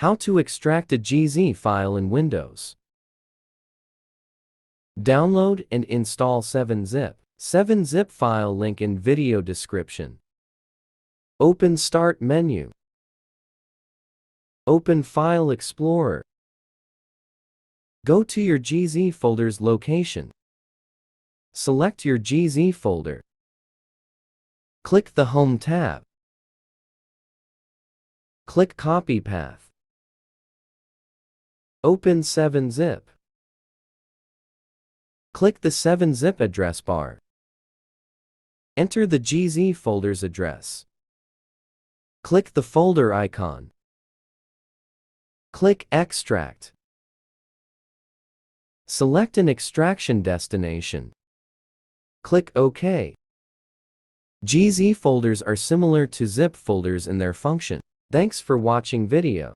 How to extract a GZ file in Windows. Download and install 7-zip. 7-zip file link in video description. Open Start menu. Open File Explorer. Go to your GZ folder's location. Select your GZ folder. Click the Home tab. Click Copy Path. Open 7-zip. Click the 7-zip address bar. Enter the GZ folder's address. Click the folder icon. Click Extract. Select an extraction destination. Click OK. GZ folders are similar to zip folders in their function. Thanks for watching video.